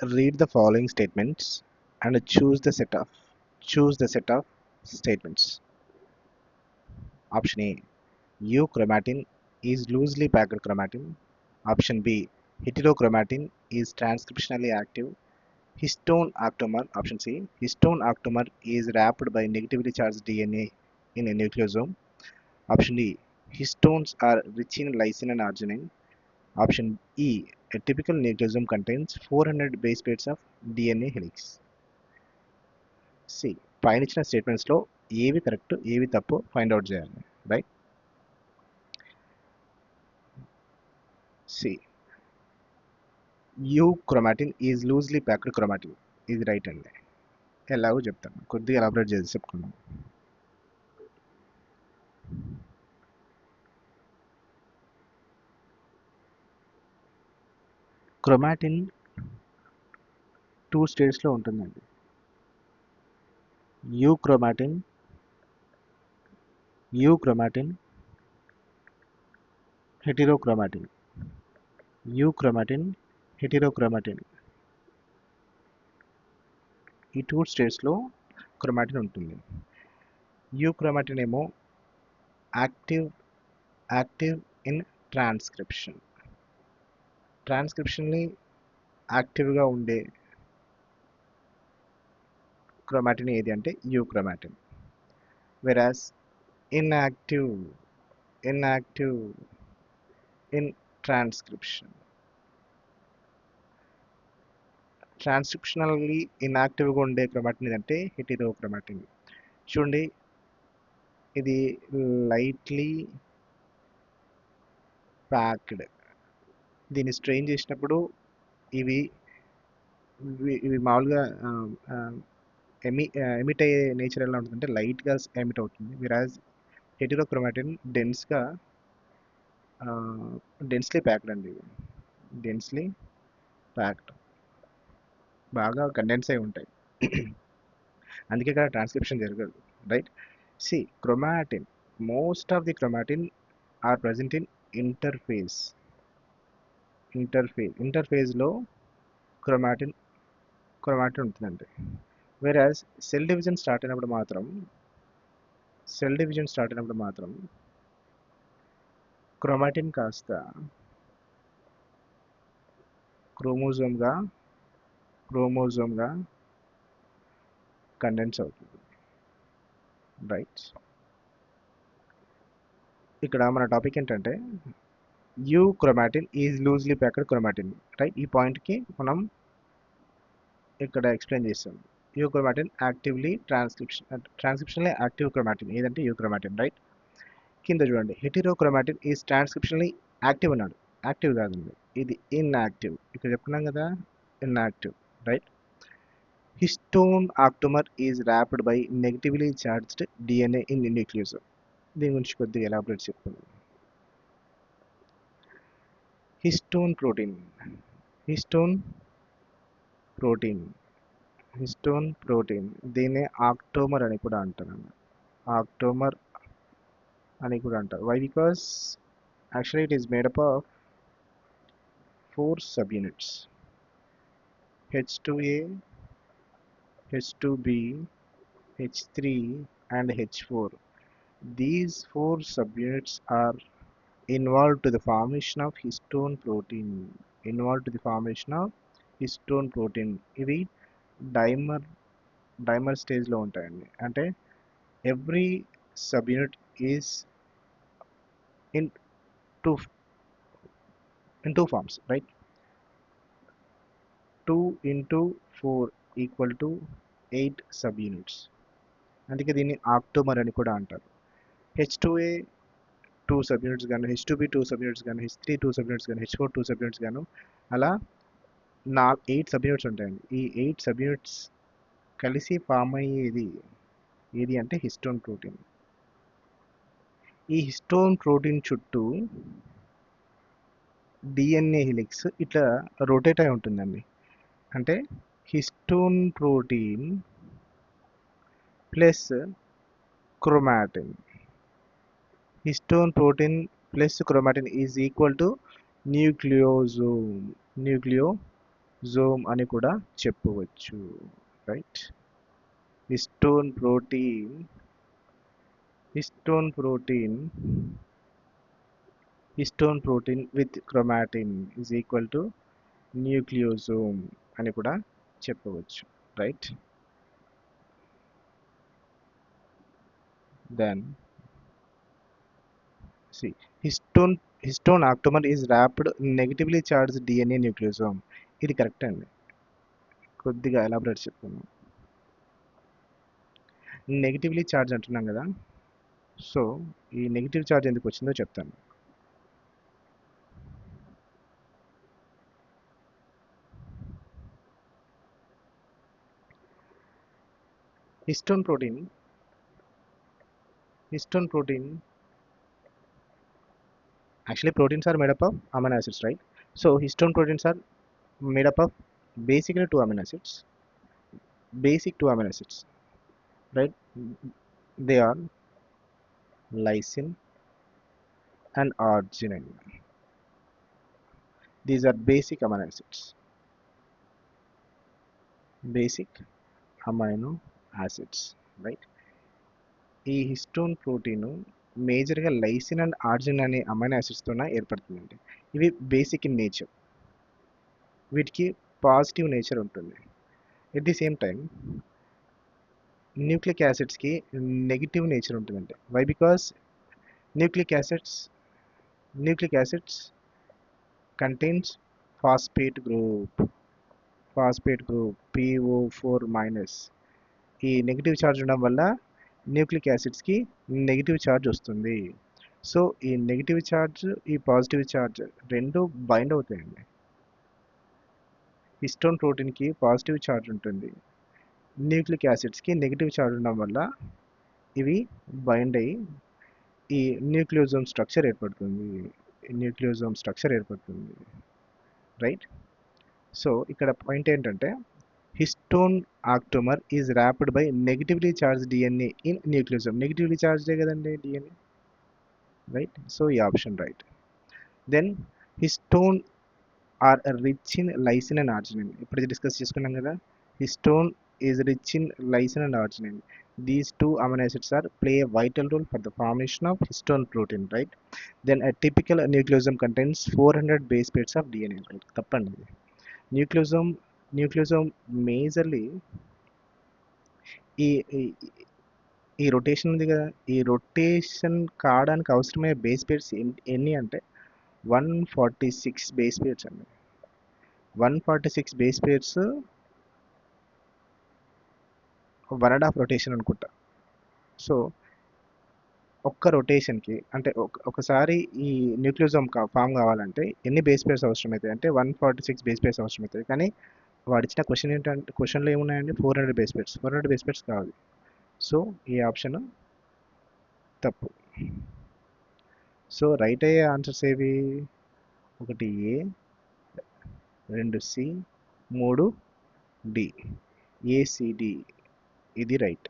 Read the following statements and choose the set of statements. Option A, euchromatin is loosely packed chromatin. Option B, heterochromatin is transcriptionally active. Histone octamer, option C, histone octamer is wrapped by negatively charged DNA in a nucleosome. Option D, histones are rich in lysine and arginine. Option E, a typical nucleosome contains 400 base pairs of DNA helix. C పైన ఇచ్చిన స్టేట్మెంట్స్లో ఏవి correct ఏవి తప్పు find out చేయాలి. Right. C euchromatin is loosely packed chromatin, ఇది right అండి. ఎలాగో చెప్తాను, కొద్దిగా ఎలాబరేట్ చేసి చెప్పుకున్నాం. క్రోమాటిన్ 2 స్టేట్స్లో ఉంటుందండి. యూక్రోమాటిన్, హెటిరోక్రోమాటిన్. యూక్రోమాటిన్, హెటిరోక్రోమాటిన్, ఈ 2 స్టేట్స్లో క్రోమాటిన్ ఉంటుంది. యూక్రోమాటిన్ ఏమో యాక్టివ్ ఇన్ ట్రాన్స్క్రిప్షన్ని యాక్టివ్గా ఉండే క్రోమాటిన్ ఏది అంటే యూక్రోమాటిన్. వెరాస్ ఇన్యాక్టివ్ ఇన్ ట్రాన్స్క్రిప్షనల్లీ ఇన్యాక్టివ్గా ఉండే క్రోమాటిన్ ఏదంటే హెటిరోక్రోమాటిన్. చూడండి, ఇది లైట్లీ ప్యాక్డ్. దీన్ని స్ట్రెయిన్ చేసినప్పుడు ఇవి మామూలుగా ఎమిట్ అయ్యే నేచర్ ఎలా ఉంటుందంటే లైట్గా ఎమిట్ అవుతుంది. విరాజ్ హెటిరోక్రోమాటిన్ డెన్స్లీ ప్యాక్డ్ అండి. డెన్స్లీ ప్యాక్డ్, బాగా కండెన్స్ అయి ఉంటాయి. అందుకే ఇక్కడ ట్రాన్స్క్రిప్షన్ జరగదు. రైట్. సి chromatin, most of the chromatin are present in ఇంటర్ఫేజ్లో క్రోమాటిన్ ఉంటుందండి. వెరాజ్ సెల్ డివిజన్ స్టార్ట్ అయినప్పుడు మాత్రం క్రోమాటిన్ కాస్త క్రోమోజోమ్గా కండెన్స్ అవుతుంది. రైట్. ఇక్కడ మన టాపిక్ ఏంటంటే euchromatin is loosely packed chromatin. Right. ఈ పాయింట్కి మనం ఇక్కడ ఎక్స్ప్లెయిన్ చేస్తాం. Euchromatin actively transcriptionally active chromatin ఏదంటే యూక్రోమాటిన్. రైట్. కింద చూడండి, హెటిరోక్రోమాటిన్ ఈజ్ ట్రాన్స్క్రిప్షనల్లీ యాక్టివ్ అన్నాడు. యాక్టివ్ కాదండి, ఇది ఇన్యాక్టివ్. ఇక్కడ చెప్పుకున్నాం కదా, inactive. Right. Histone octamer is wrapped by negatively charged DNA in nucleosome. దీని గురించి కొద్దిగా ఎలాబరేట్ చెప్పుకుందాం. హిస్టోన్ ప్రోటీన్ దీన్ని ఆక్టోమర్ అని కూడా అంటారు. Why? Because actually it is made up of 4 subunits: H2A, H2B, H3 and H4. These 4 subunits are involved to the formation of histone protein. ఇవి dimer స్టేజ్లో ఉంటాయండి. అంటే every subunit is in two forms, right? 2 into 4 equal to 8 subunits. అందుకే దీన్ని ఆక్టోమర్ అని కూడా అంటారు. H2A 2 subunits గాను, H2B 2 subunits గాను, H3 2 subunits గాను, H4 2 subunits గాను, అలా 8 subunits ఉంటాయండి. ఈ 8 subunits కలిసి ఫామ్ అయ్యేది ఏది అంటే హిస్టోన్ ప్రోటీన్. ఈ హిస్టోన్ ప్రోటీన్ చుట్టూ డిఎన్ఏ హిలిక్స్ ఇట్లా రొటేట్ అయి ఉంటుందండి. అంటే histone protein plus chromatin is equal to nucleosome. జోమ్ అని కూడా చెప్పవచ్చు, right. Histone protein histone protein histone protein with chromatin is equal to nucleosome అని కూడా చెప్పవచ్చు, right. Then see histone octamer is wrapped in negatively charged DNA nucleosome. ఇది correct అండి. కొద్దిగా ఎలాబరేట్ చెప్తాను. నెగిటివ్లీ ఛార్జ్ అంటున్నాం కదా, సో ఈ నెగిటివ్ ఛార్జ్ ఎందుకు వచ్చిందో చెప్తాను. Histone protein actually proteins are made up of amino acids, right? So histone proteins are made up of basically two amino acids, right? They are lysine and arginine. These are basic amino acids, right? ఈ histone protein మేజర్గా lysine and arginine అనే amino యాసిడ్స్తోనే ఏర్పడుతుందండి. ఇవి basic in nature, వీటికి positive nature ఉంటుంది. At the same time nucleic యాసిడ్స్కి negative nature ఉంటుందండి. Why? Because nucleic acids contains phosphate group PO4-. ఈ నెగిటివ్ ఛార్జ్ ఉండడం వల్ల న్యూక్లిక్ యాసిడ్స్కి నెగిటివ్ ఛార్జ్ వస్తుంది. సో ఈ నెగిటివ్ ఛార్జ్, ఈ పాజిటివ్ ఛార్జ్ రెండు బైండ్ అవుతాయండి. హిస్టోన్ ప్రోటీన్కి పాజిటివ్ ఛార్జ్ ఉంటుంది, న్యూక్లిక్ యాసిడ్స్కి నెగిటివ్ ఛార్జ్ ఉండడం వల్ల ఇవి బైండ్ అయ్యి ఈ న్యూక్లియోజోమ్ స్ట్రక్చర్ ఏర్పడుతుంది, రైట్. సో ఇక్కడ పాయింట్ ఏంటంటే histone octamer is wrapped by negatively charge DNA in nucleosome. Negatively చార్జ్డే కదండి డిఎన్ఏ, రైట్. సో ఈ option right. Then histone are rich in lysine and arginine. ఇప్పుడు డిస్కస్ చేసుకున్నాం కదా, histone is rich in lysine and arginine. These two amino acids play a vital role for the formation of histone protein, right? Then a typical nucleosome contains 400 base pairs of DNA, right? తప్పండి. Nucleosome majorly ఈ rotation ఉంది కదా, ఈ rotation కావడానికి అవసరమయ్యే base pairs ఎన్ని అంటే 146 base pairs అండి. 146 బేస్ పేర్స్ 1.5 రొటేషన్ అనుకుంటా. సో ఒక్క రొటేషన్కి అంటే ఒకసారి ఈ న్యూక్లియోజోమ్ ఫామ్ కావాలంటే ఎన్ని బేస్ పేర్స్ అవసరమవుతాయి అంటే 146 బేస్ పేర్స్ అవసరమవుతాయి. కానీ వాడు ఇచ్చిన క్వశ్చన్ ఏంటంటే, క్వశ్చన్లో ఏమున్నాయండి 400 బేస్ పేర్స్ కావాలి. సో ఈ ఆప్షన్ తప్పు. సో రైట్ అయ్యే ఆన్సర్స్ ఏవి? 1 A, 2 C, 3 D. ACD ఇది రైట్.